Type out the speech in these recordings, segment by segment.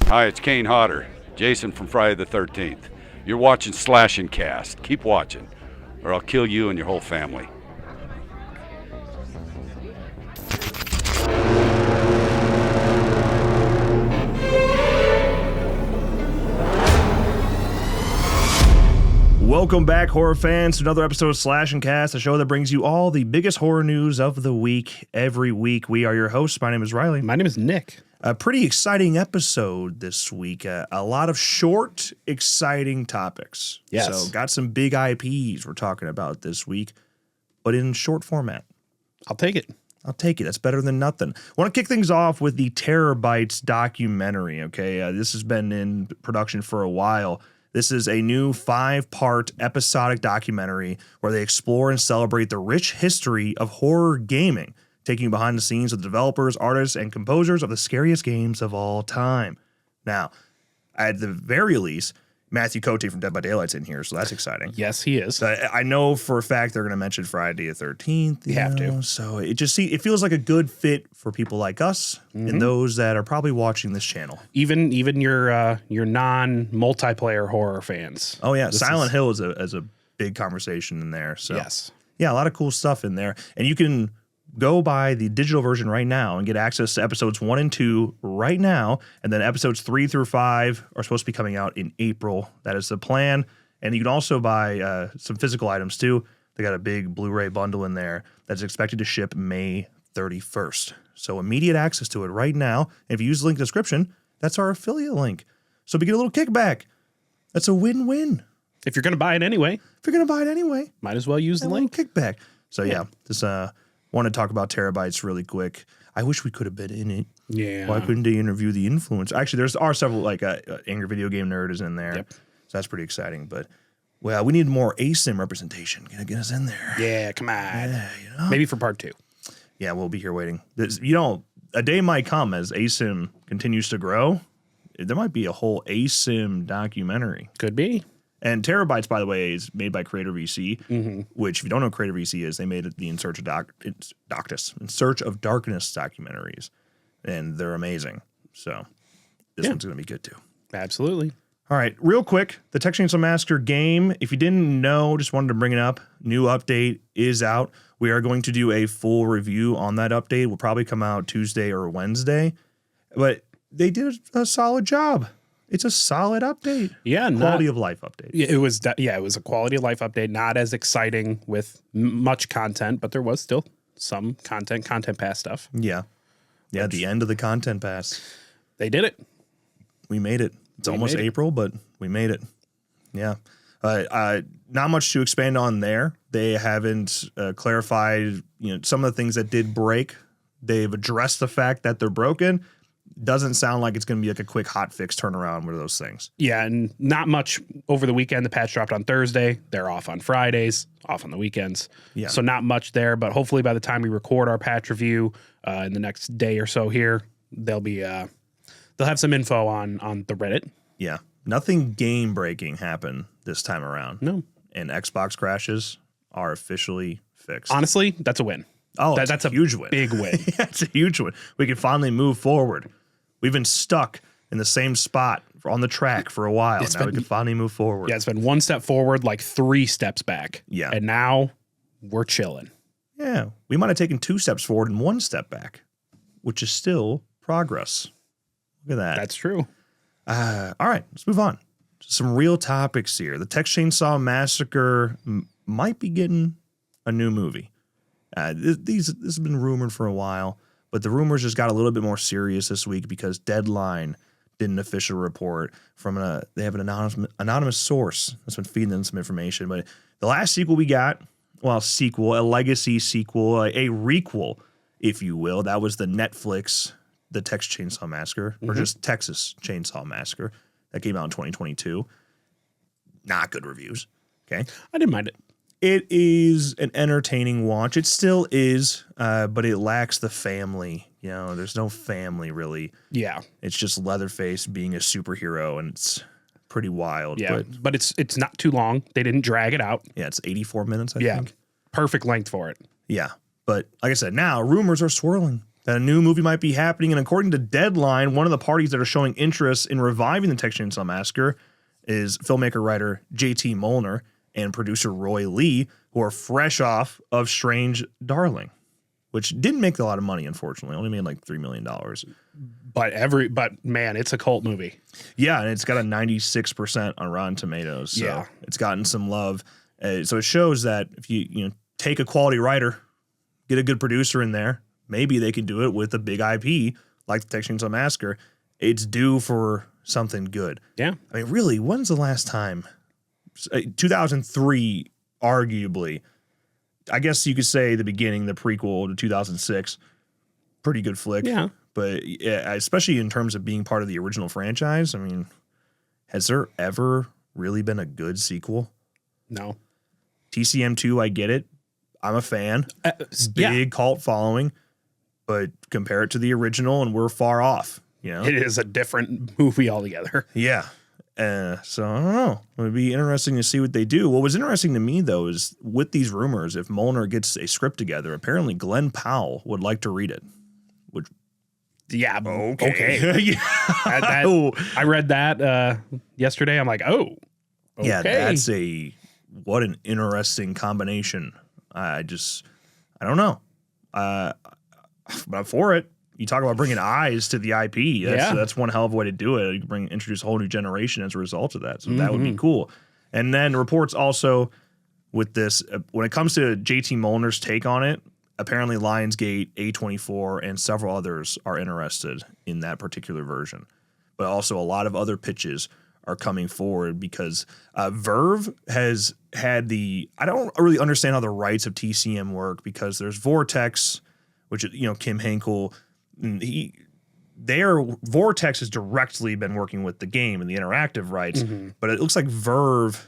Hi, it's Kane Hodder, Jason from Friday the 13th. You're watching Slash and Cast. Keep watching, or I'll kill you and your whole family. Welcome back, horror fans, to another episode of Slash and Cast, a show that brings you all the biggest horror news of the week every week. We are your hosts. My name is Riley. My name is Nick. A pretty exciting episode this week. A lot of short, exciting topics. Yes. So got some big IPs we're talking about this week, but in short format. I'll take it. I'll take it. That's better than nothing. I want to kick things off with the Terrorbytes documentary, okay? This has been in production for a while. This is a new 5-part episodic documentary where they explore and celebrate the rich history of horror gaming, taking you behind the scenes of the developers, artists, and composers of the scariest games of all time. Now, at the very least, Matthew Cote from Dead by Daylight's in here, so that's exciting. Yes, he is. So I know for a fact they're going to mention Friday the 13th. You have to. So it feels like a good fit for people like us and those that are probably watching this channel. Even your non-multiplayer horror fans. Oh yeah, Silent Hill is a big conversation in there. So yes. Yeah, a lot of cool stuff in there. And you can go buy the digital version right now and get access to episodes 1 and 2 right now. And then episodes 3 through 5 are supposed to be coming out in April. That is the plan. And you can also buy some physical items too. They got a big Blu-ray bundle in there that's expected to ship May 31st. So immediate access to it right now. And if you use the link in the description, that's our affiliate link. So we get a little kickback. That's a win-win. If you're going to buy it anyway. Might as well use the link. Kickback. So yeah, just want to talk about Terrorbytes really quick. I wish we could have been in it. Yeah. Why couldn't they interview the influencer? Actually, there are several, like Angry Video Game Nerd is in there. Yep. So that's pretty exciting. But, well, we need more ASIM representation. Gonna get us in there. Yeah, come on. Yeah, you know? Maybe for part 2. Yeah, we'll be here waiting. A day might come as ASIM continues to grow. There might be a whole ASIM documentary. Could be. And Terrorbytes, by the way, is made by Creator VC, which, if you don't know what Creator VC is, they made the In Search of Darkness documentaries, and they're amazing. So this one's going to be good too. Absolutely. All right, real quick, the Texas Chainsaw Massacre game. If you didn't know, just wanted to bring it up. New update is out. We are going to do a full review on that update. Will probably come out Tuesday or Wednesday, but they did a solid job. It's a solid update. Yeah, quality of life update. It was a quality of life update. Not as exciting with much content, but there was still some content pass stuff. Yeah, the end of the content pass. They did it. We made it. It's almost April, but we made it. Yeah. Not much to expand on there. They haven't clarified, some of the things that did break. They've addressed the fact that they're broken. Doesn't sound like it's going to be like a quick hot fix turnaround with those things. Yeah, and not much over the weekend. The patch dropped on Thursday. They're off on Fridays, off on the weekends. Yeah. So not much there, but hopefully by the time we record our patch review in the next day or so here, they'll have some info on the Reddit. Yeah. Nothing game breaking happened this time around. No. And Xbox crashes are officially fixed. Honestly, that's a win. Oh, that's a huge win. Big win. That's a huge win. We can finally move forward. We've been stuck in the same spot on the track for a while. Now we can finally move forward. Yeah, it's been 1 step forward, like 3 steps back. Yeah. And now we're chilling. Yeah. We might have taken 2 steps forward and 1 step back, which is still progress. Look at that. That's true. All right, let's move on. Some real topics here. The Texas Chainsaw Massacre might be getting a new movie. This has been rumored for a while, but the rumors just got a little bit more serious this week because Deadline did an official report from they have an anonymous source that's been feeding them some information. But the last sequel we got, a legacy sequel, a requel, if you will, that was the Netflix, the Texas Chainsaw Massacre, or just Texas Chainsaw Massacre, that came out in 2022. Not good reviews. Okay, I didn't mind it. It is an entertaining watch. It still is, but it lacks the family. There's no family really. Yeah. It's just Leatherface being a superhero, and it's pretty wild. Yeah, but it's not too long. They didn't drag it out. Yeah, it's 84 minutes, I think. Perfect length for it. Yeah, but like I said, now rumors are swirling that a new movie might be happening. And according to Deadline, one of the parties that are showing interest in reviving the Texas Chainsaw Massacre is filmmaker-writer J.T. Molnar and producer Roy Lee, who are fresh off of Strange Darling, which didn't make a lot of money, unfortunately. Only made like $3 million. But man, it's a cult movie. Yeah, and it's got a 96% on Rotten Tomatoes. So Yeah. it's gotten some love. So it shows that if you take a quality writer, get a good producer in there, maybe they can do it with a big IP like the Texas Chainsaw Massacre. It's due for something good. Yeah. I mean, really, when's the last time? 2003, arguably. I guess you could say the beginning, the prequel to 2006. Pretty good flick. Yeah. But yeah, especially in terms of being part of the original franchise, I mean, has there ever really been a good sequel? No. TCM 2, I get it. I'm a fan. Big cult following. But compare it to the original, and we're far off. You know? It is a different movie altogether. Yeah. So I don't know. It would be interesting to see what they do. What was interesting to me, though, is with these rumors, if Molnar gets a script together, apparently Glenn Powell would like to read it. Which, Yeah. okay. Yeah. I read that yesterday. I'm like, oh, okay. Yeah, that's what an interesting combination. I don't know. But I'm for it. You talk about bringing eyes to the IP. That's one hell of a way to do it. You can introduce a whole new generation as a result of that. So that would be cool. And then reports also with this, when it comes to JT Molnar's take on it, apparently Lionsgate, A24, and several others are interested in that particular version. But also a lot of other pitches are coming forward because Verve has had I don't really understand how the rights of TCM work because there's Vortex, which, Kim Henkel, Vortex has directly been working with the game and the interactive rights, but it looks like Verve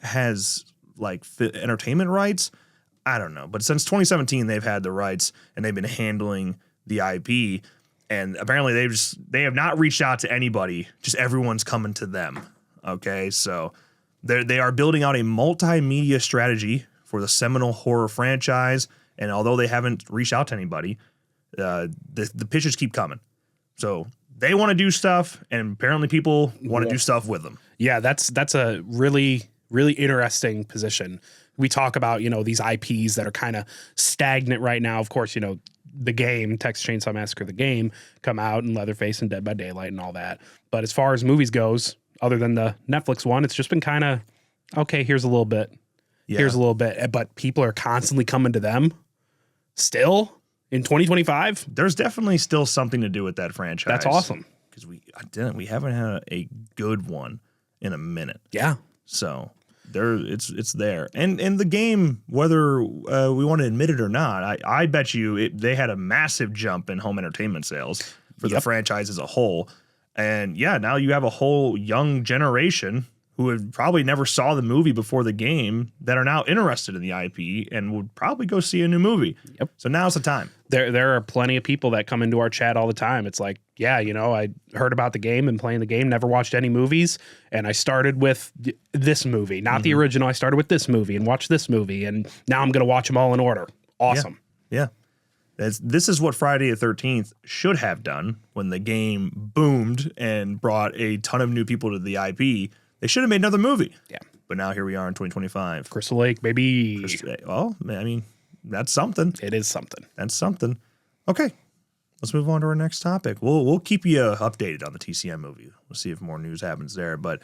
has like entertainment rights. I don't know, but since 2017 they've had the rights and they've been handling the IP, and apparently they have not reached out to anybody. Just everyone's coming to them. Okay, so they are building out a multimedia strategy for the seminal horror franchise, and although they haven't reached out to anybody, the pitches keep coming. So they want to do stuff, and apparently people want to do stuff with them. Yeah, that's a really, really interesting position. We talk about, these IPs that are kind of stagnant right now. Of course, the game, Texas Chainsaw Massacre, the game, come out, and Leatherface and Dead by Daylight and all that. But as far as movies goes, other than the Netflix one, it's just been kind of, okay, here's a little bit. Yeah. Here's a little bit. But people are constantly coming to them still in 2025. There's definitely still something to do with that franchise. That's awesome. Because we haven't had a good one in a minute. Yeah. So it's there. And the game, whether we want to admit it or not, I bet you they had a massive jump in home entertainment sales for the franchise as a whole. And yeah, now you have a whole young generation who had probably never saw the movie before the game that are now interested in the IP and would probably go see a new movie. Yep. So now's the time. There are plenty of people that come into our chat all the time. It's like, yeah, I heard about the game and playing the game, never watched any movies, and I started with this movie, not the original. I started with this movie and watched this movie, and now I'm going to watch them all in order. Awesome. Yeah. This is what Friday the 13th should have done when the game boomed and brought a ton of new people to the IP. They should have made another movie. Yeah. But now here we are in 2025. Crystal Lake, baby. Well, I mean, that's something. It is something. That's something. Okay. Let's move on to our next topic. We'll keep you updated on the TCM movie. We'll see if more news happens there. But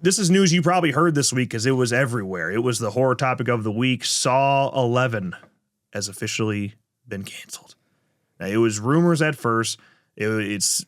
this is news you probably heard this week because it was everywhere. It was the horror topic of the week. Saw 11 has officially been canceled. Now, it was rumors at first. It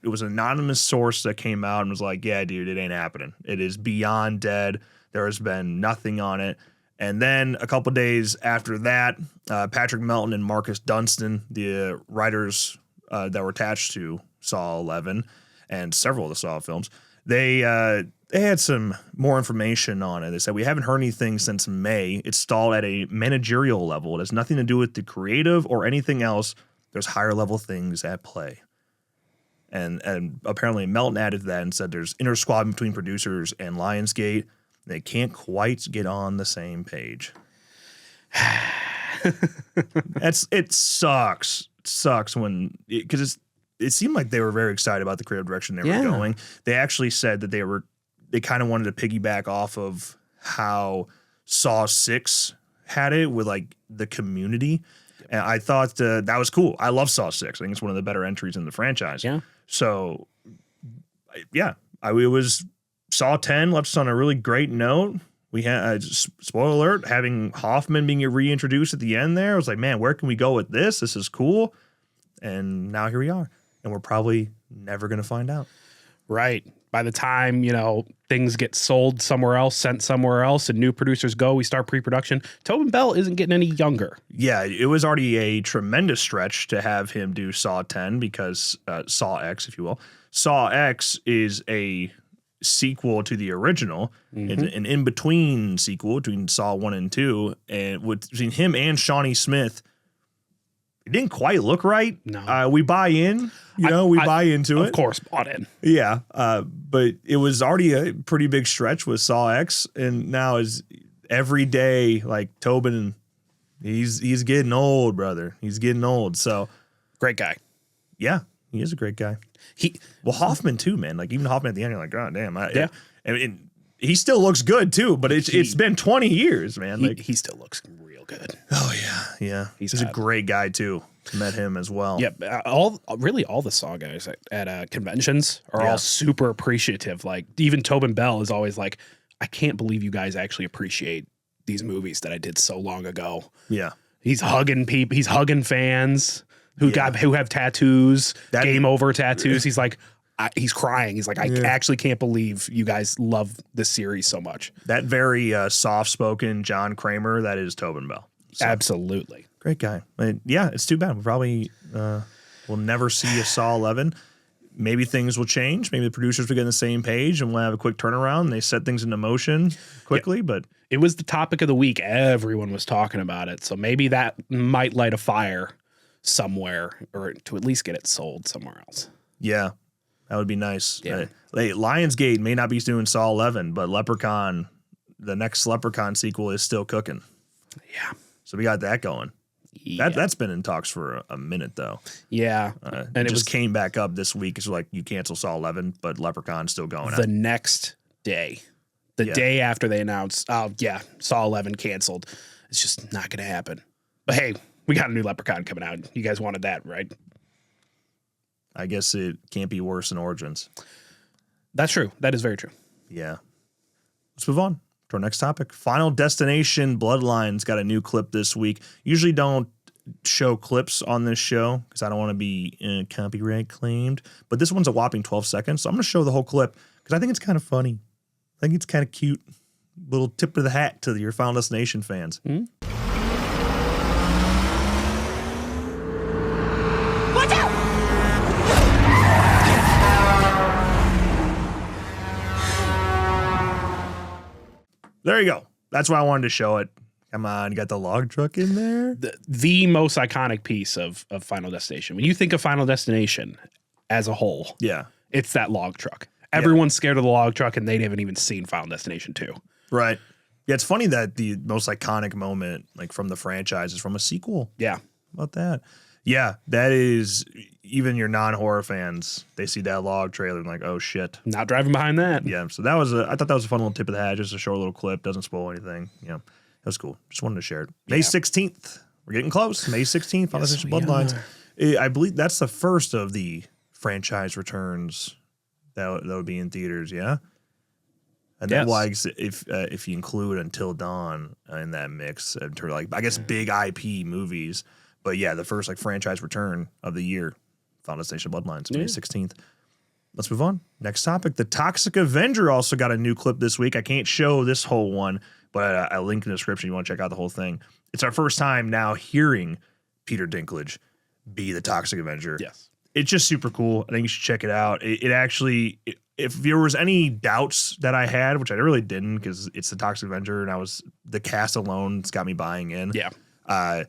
was an anonymous source that came out and was like, yeah, dude, it ain't happening. It is beyond dead. There has been nothing on it. And then a couple days after that, Patrick Melton and Marcus Dunstan, the writers that were attached to Saw 11 and several of the Saw films, they had some more information on it. They said, we haven't heard anything since May. It's stalled at a managerial level. It has nothing to do with the creative or anything else. There's higher level things at play. And apparently Melton added to that and said there's inter-squad between producers and Lionsgate. They can't quite get on the same page. It sucks sucks when because it seemed like they were very excited about the creative direction they were going. They actually said that they kind of wanted to piggyback off of how Saw 6 had it with like the community. And I thought that was cool. I love Saw 6. I think it's one of the better entries in the franchise. Yeah. So, yeah, it was Saw 10 left us on a really great note. We had, spoiler alert, having Hoffman being reintroduced at the end there. I was like, man, where can we go with this? This is cool. And now here we are. And we're probably never going to find out. Right. By the time, things get sold somewhere else, sent somewhere else, and new producers go, we start pre-production. Tobin Bell isn't getting any younger. Yeah, it was already a tremendous stretch to have him do Saw 10 because Saw X, if you will. Saw X is a sequel to the original, an in-between sequel between Saw 1 and 2, and between him and Shawnee Smith. It didn't quite look right. No. We buy in, we buy into it. Of course, bought in. Yeah. But it was already a pretty big stretch with Saw X. And now is every day, like Tobin, he's getting old, brother. He's getting old. So great guy. Yeah, he is a great guy. Hoffman too, man. Like even Hoffman at the end, you're like, God damn. And he still looks good too, but it's been 20 years, man. He still looks real good. Oh yeah. He's a great guy too. Met him as well. Yep. All the Saw guys at conventions are all super appreciative. Like even Tobin Bell is always like, I can't believe you guys actually appreciate these movies that I did so long ago. Yeah. He's hugging people. He's hugging fans who have tattoos, game over tattoos. He's like, he's crying. He's like, I actually can't believe you guys love this series so much. That very soft-spoken John Kramer, that is Tobin Bell. So, absolutely. Great guy. Yeah, it's too bad. We probably will never see a Saw 11. Maybe things will change. Maybe the producers will get on the same page and we'll have a quick turnaround and they set things into motion quickly. Yeah. But it was the topic of the week. Everyone was talking about it. So maybe that might light a fire somewhere or to at least get it sold somewhere else. Yeah. That would be nice. Yeah. Lionsgate may not be doing Saw 11, but Leprechaun, the next Leprechaun sequel is still cooking. Yeah. So we got that going. Yeah. That's been in talks for a minute, though. Yeah. And it just came back up this week. It's like you cancel Saw 11, but Leprechauns still going the next day. The day after they announced, Saw 11 canceled. It's just not going to happen. But hey, we got a new Leprechaun coming out. You guys wanted that, right? I guess it can't be worse than Origins. That's true. That is very true. Yeah. Let's move on to our next topic. Final Destination Bloodlines got a new clip this week. Usually don't show clips on this show because I don't want to be copyright claimed. But this one's a whopping 12 seconds. So I'm going to show the whole clip because I think it's kind of funny. I think it's kind of cute. Little tip of the hat to your Final Destination fans. Mm-hmm. There you go. That's why I wanted to show it. Come on, you got the log truck in there. The most iconic piece of Final Destination. When you think of Final Destination as a whole, it's that log truck. Everyone's scared of the log truck, and they haven't even seen Final Destination 2. Right. Yeah, it's funny that the most iconic moment, like from the franchise, is from a sequel. Yeah. How about that? Yeah, that is, even your non-horror fans, they see that log trailer and like, oh shit. Not driving behind that. Yeah, so that was I thought that was a fun little tip of the hat, just a short little clip, doesn't spoil anything. Yeah, that was cool. Just wanted to share it. May 16th. We're getting close. May 16th, Final Destination Bloodlines. I believe that's the first of the franchise returns that would be in theaters, yeah? And then, if you include Until Dawn in that mix, in terms of, like, I guess big IP movies. But yeah, the first like franchise return of the year, Final Destination Bloodlines, May 16th. Let's move on. Next topic. The Toxic Avenger also got a new clip this week. I can't show this whole one, but I'll link in the description. You want to check out the whole thing. It's our first time now hearing Peter Dinklage be the Toxic Avenger. Yes. It's just super cool. I think you should check it out. It actually, if there was any doubts that I had, which I really didn't because it's the Toxic Avenger and the cast alone, it's got me buying in. Yeah.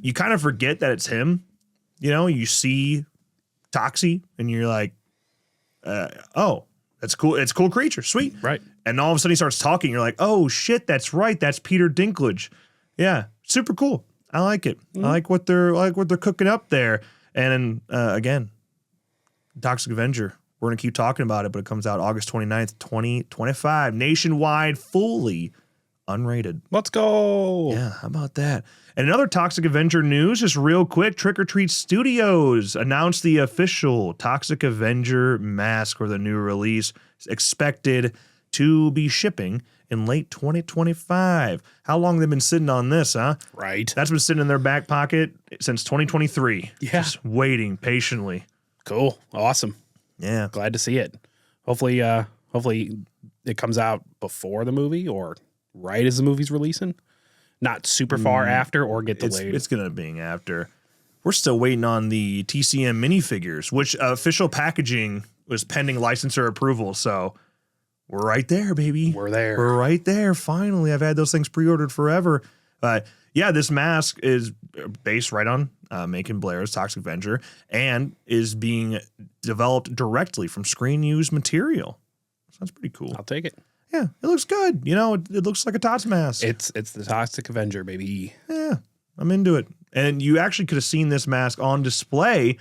You kind of forget that it's him. You see Toxie and you're like, oh, that's cool. It's a cool creature. Sweet. Right. And all of a sudden he starts talking. You're like, oh shit, that's right. That's Peter Dinklage. Yeah. Super cool. I like it. I like what they're cooking up there. And again, Toxic Avenger. We're going to keep talking about it, but it comes out August 29th, 2025, nationwide, fully unrated. Let's go. Yeah, how about that? And another Toxic Avenger news, just real quick, Trick or Treat Studios announced the official Toxic Avenger mask for the new release, expected to be shipping in late 2025. How long they've been sitting on this, huh? Right. That's been sitting in their back pocket since 2023. Yeah. Just waiting patiently. Cool. Awesome. Yeah. Glad to see it. Hopefully it comes out before the movie or right as the movie's releasing. Not super far after or get delayed. It's going to be after. We're still waiting on the TCM minifigures, which official packaging was pending licensor approval. So we're right there, baby. We're there. We're right there. Finally, I've had those things pre-ordered forever. Yeah, this mask is based right on Macon Blair's Toxic Avenger and is being developed directly from screen used material. Sounds pretty cool. I'll take it. Yeah, it looks good. You know, it looks like a Tots mask. It's the Toxic Avenger, baby. Yeah, I'm into it. And you actually could have seen this mask on display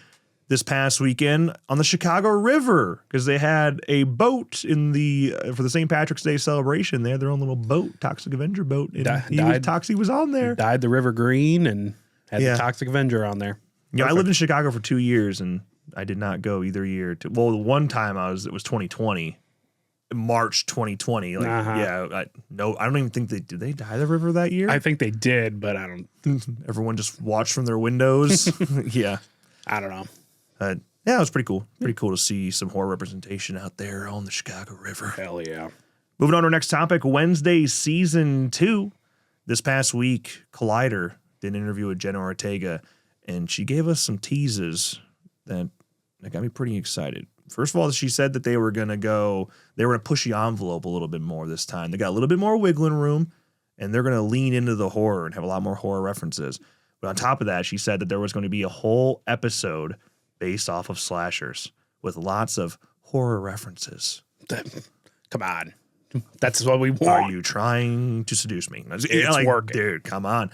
this past weekend on the Chicago River because they had a boat in the for the St. Patrick's Day celebration. They had their own little boat, Toxic Avenger boat, and Toxie was on there. Dyed the river green and had the Toxic Avenger on there. Yeah, I lived in Chicago for 2 years and I did not go either year. Well, the one time it was 2020. March 2020. Like, I don't even think did they dye the river that year? I think they did, but I don't. Everyone just watched from their windows. Yeah. I don't know. Yeah, it was pretty cool. Pretty cool to see some horror representation out there on the Chicago River. Hell yeah. Moving on to our next topic, Wednesday season 2. This past week, Collider did an interview with Jenna Ortega, and she gave us some teases that got me pretty excited. First of all, she said that they were going to push the envelope a little bit more this time. They got a little bit more wiggling room, and they're going to lean into the horror and have a lot more horror references. But on top of that, she said that there was going to be a whole episode based off of slashers with lots of horror references. Come on. That's what we want. Are you trying to seduce me? It's working. Dude, come on.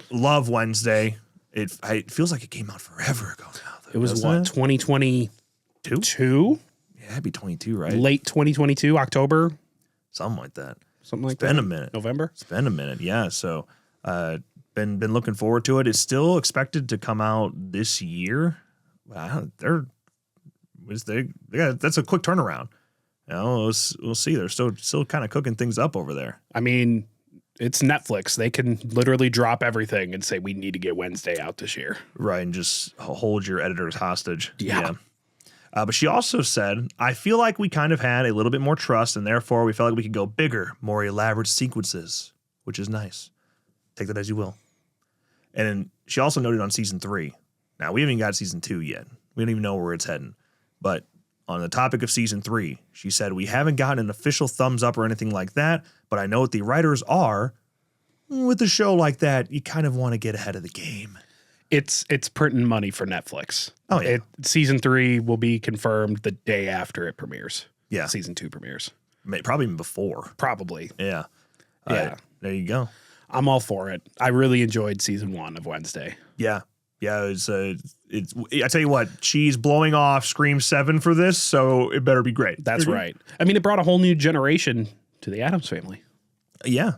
Love Wednesday. It feels like it came out forever ago now. It was what, 2022? Yeah, it'd be 22, right? Late 2022, October? Something like that. Something like that. It's been a minute. November? It's been a minute, yeah. So been looking forward to it. It's still expected to come out this year. Wow, that's a quick turnaround. You know, we'll see. They're still kind of cooking things up over there. I mean, it's Netflix. They can literally drop everything and say, we need to get Wednesday out this year. Right, and just hold your editors hostage. Yeah. But she also said, I feel like we kind of had a little bit more trust, and therefore we felt like we could go bigger, more elaborate sequences, which is nice. Take that as you will. And then she also noted on season 3. Now, we haven't even got season 2 yet. We don't even know where it's heading. But on the topic of season 3, she said, we haven't gotten an official thumbs up or anything like that, but I know what the writers are. With a show like that, you kind of want to get ahead of the game. It's printing money for Netflix. Oh, yeah. Season 3 will be confirmed the day after it premieres. Yeah. Season 2 premieres. Probably even before. Probably. Yeah. Yeah. There you go. I'm all for it. I really enjoyed season 1 of Wednesday. Yeah. Yeah, I tell you what, she's blowing off Scream 7 for this, so it better be great. That's right. I mean, it brought a whole new generation to the Addams Family. Yeah.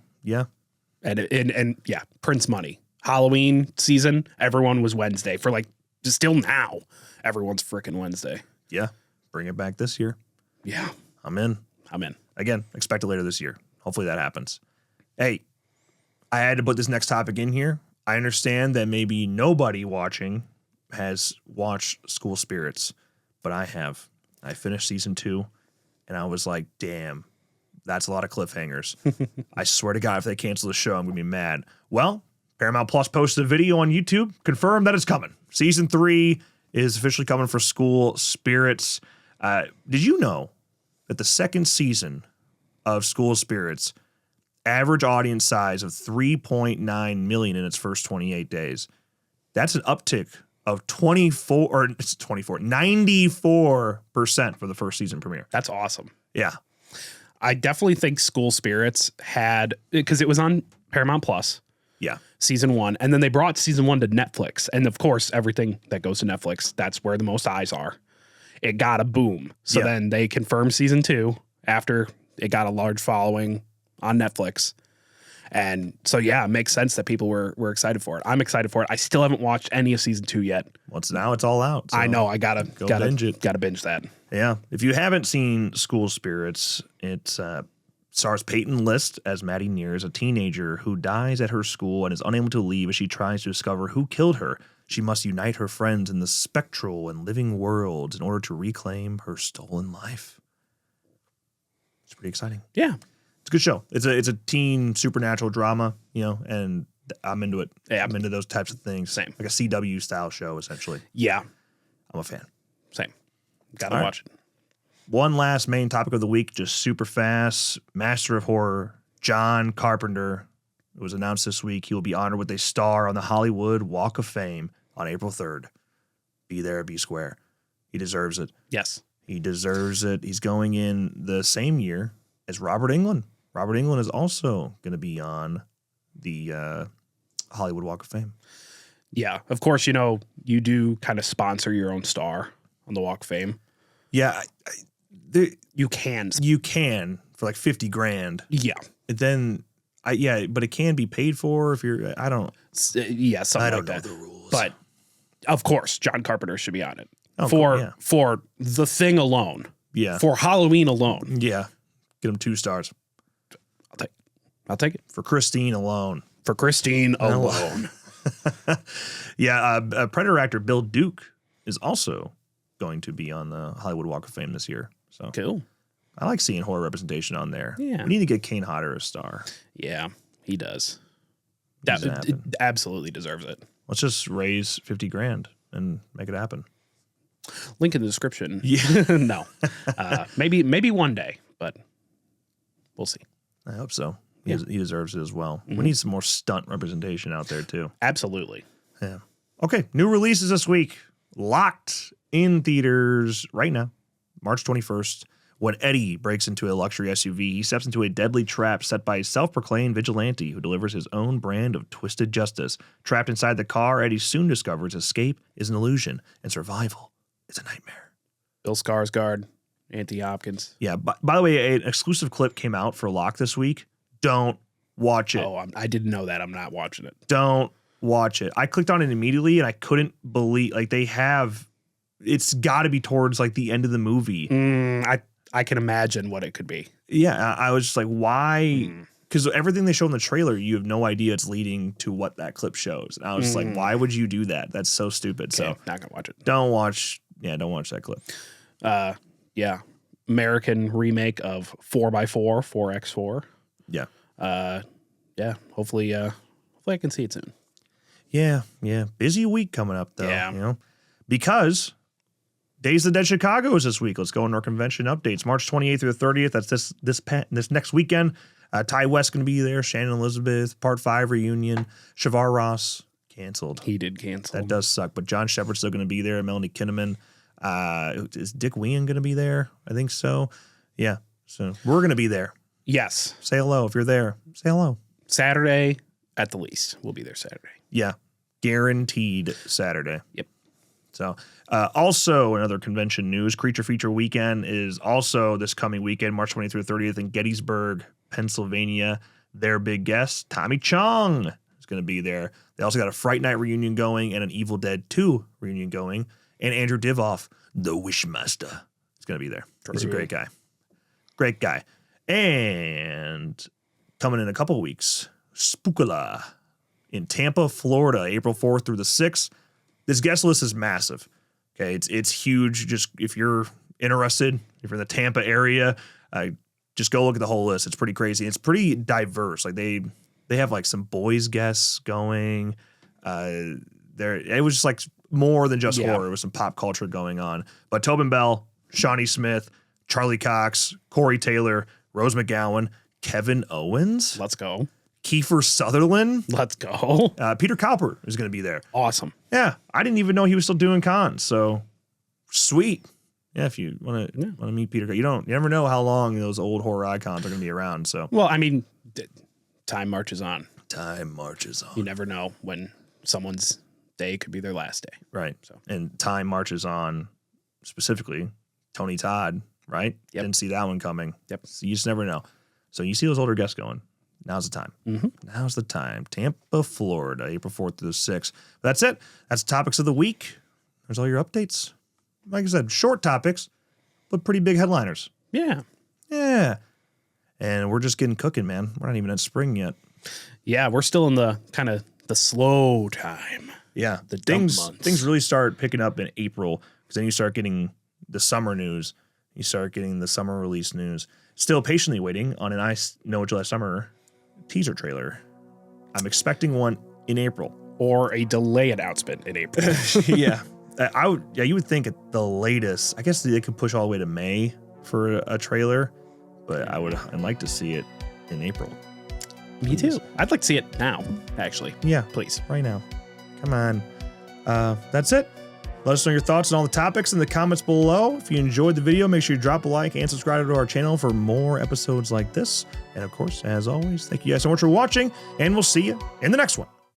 And yeah, prints money. Halloween season, everyone was Wednesday. For still now, everyone's freaking Wednesday. Yeah. Bring it back this year. Yeah. I'm in. Again, expect it later this year. Hopefully that happens. Hey, I had to put this next topic in here. I understand that maybe nobody watching has watched School Spirits, but I have. I finished season 2, and I was like, damn, that's a lot of cliffhangers. I swear to God, if they cancel the show, I'm going to be mad. Well, Paramount Plus posted a video on YouTube, confirmed that it's coming. Season 3 is officially coming for School Spirits. Did you know that the second season of School Spirits, average audience size of 3.9 million in its first 28 days? That's an uptick of 94% for the first season premiere. That's awesome. Yeah. I definitely think School Spirits had, because it was on Paramount Plus. Yeah. Season 1. And then they brought season 1 to Netflix. And of course, everything that goes to Netflix, that's where the most eyes are. It got a boom. So then they confirmed season 2 after it got a large following on Netflix. And so, yeah, it makes sense that people were excited for it. I'm excited for it. I still haven't watched any of season 2 yet. Well, now it's all out. So I know. I gotta binge it. Gotta binge that. Yeah. If you haven't seen School Spirits, it stars Peyton List as Maddie Nears, a teenager who dies at her school and is unable to leave as she tries to discover who killed her. She must unite her friends in the spectral and living worlds in order to reclaim her stolen life. It's pretty exciting. Yeah. It's a good show. It's a teen supernatural drama, and I'm into it. Yeah. I'm into those types of things. Same. Like a CW style show, essentially. Yeah. I'm a fan. Same. Gotta watch it. One last main topic of the week, just super fast. Master of Horror, John Carpenter. It was announced this week he will be honored with a star on the Hollywood Walk of Fame on April 3rd. Be there, be square. He deserves it. Yes. He deserves it. He's going in the same year as Robert Englund. Robert Englund is also going to be on the Hollywood Walk of Fame. Yeah. Of course, you do kind of sponsor your own star on the Walk of Fame. Yeah. You can. You can for like $50,000. Yeah. And then, but it can be paid for if you're, I don't. Yeah, something I don't like know that. the rules. But, of course, John Carpenter should be on it. Oh, for The Thing alone. Yeah. For Halloween alone. Yeah. Get him 2 stars. I'll take it. For Christine alone. For Christine alone. Yeah. Predator actor Bill Duke is also going to be on the Hollywood Walk of Fame this year. So Cool. I like seeing horror representation on there. Yeah. We need to get Kane Hodder a star. Yeah, he does. Needs to happen. It absolutely deserves it. Let's just raise $50,000 and make it happen. Link in the description. Yeah. No. Maybe one day, but we'll see. I hope so. Yeah. He deserves it as well. Mm-hmm. We need some more stunt representation out there too. Absolutely. Yeah. Okay. New releases this week. Locked in theaters right now, March 21st. When Eddie breaks into a luxury SUV, he steps into a deadly trap set by a self-proclaimed vigilante who delivers his own brand of twisted justice. Trapped inside the car, Eddie soon discovers escape is an illusion and survival is a nightmare. Bill Skarsgård, Anthony Hopkins. Yeah. By the way, an exclusive clip came out for Lock this week. Don't watch it. Oh, I didn't know that. I'm not watching it. Don't watch it. I clicked on it immediately and I couldn't believe, it's got to be towards like the end of the movie. I can imagine what it could be. Yeah, I was just like, why? Because everything they show in the trailer, you have no idea it's leading to what that clip shows. And I was just like, why would you do that? That's so stupid. Okay, So not gonna watch it. don't watch that clip. Yeah. American remake of 4x4, 4x4. Yeah. Yeah. Hopefully I can see it soon. Yeah. Busy week coming up though. Yeah. Because Days of the Dead Chicago is this week. Let's go into our convention updates. March 28th through the 30th. That's this next weekend. Ty West going to be there. Shannon Elizabeth, Part 5 reunion. Shavar Ross canceled. He did cancel. That does suck. But John Shepard's still going to be there. Melanie Kinnaman. Is Dick Wien going to be there? I think so. Yeah. So we're going to be there. Yes. Say hello. If you're there, say hello. Saturday at the least. We'll be there Saturday. Yeah. Guaranteed Saturday. Yep. So, also another convention news, Creature Feature Weekend is also this coming weekend, March 20th through 30th in Gettysburg, Pennsylvania. Their big guest, Tommy Chong, is going to be there. They also got a Fright Night reunion going and an Evil Dead 2 reunion going. And Andrew Divoff, the Wishmaster, is going to be there. He's a great guy. Great guy. And coming in a couple of weeks, Spookala in Tampa, Florida, April 4th through the 6th. This guest list is massive. Okay, it's huge. Just if you're interested, if you're in the Tampa area, just go look at the whole list. It's pretty crazy. It's pretty diverse. Like they have like some boys guests going. It was just like more than just horror. It was some pop culture going on. But Tobin Bell, Shawnee Smith, Charlie Cox, Corey Taylor, Rose McGowan, Kevin Owens. Let's go. Kiefer Sutherland. Let's go. Peter Cowper is going to be there. Awesome. Yeah, I didn't even know he was still doing cons. So sweet. Yeah, if you want to meet Peter, you never know how long those old horror icons are going to be around. So well, I mean, time marches on. time marches on. You never know when someone's day could be their last day. Right. So. And time marches on, specifically Tony Todd, right? Yep. Didn't see that one coming. Yep. So you just never know. So you see those older guests going, now's the time. Now's the time. Tampa, Florida, April 4th through the 6th. But that's it. That's the topics of the week. There's all your updates. Like I said, short topics, but pretty big headliners. Yeah. Yeah. And we're just getting cooking, man. We're not even at spring yet. Yeah, we're still in the kind of the slow time. Yeah. The dump months. Things really start picking up in April because then you start getting the summer news. You start getting the summer release news. Still patiently waiting on an I Know What You Last Summer teaser trailer. I'm expecting one in April. Or a delay announcement in April. Yeah. You would think at the latest, I guess they could push all the way to May for a trailer, but I'd like to see it in April. Me too. I'd like to see it now, actually. Yeah. Please. Right now. Come on. That's it. Let us know your thoughts on all the topics in the comments below. If you enjoyed the video, make sure you drop a like and subscribe to our channel for more episodes like this. And of course, as always, thank you guys so much for watching, and we'll see you in the next one.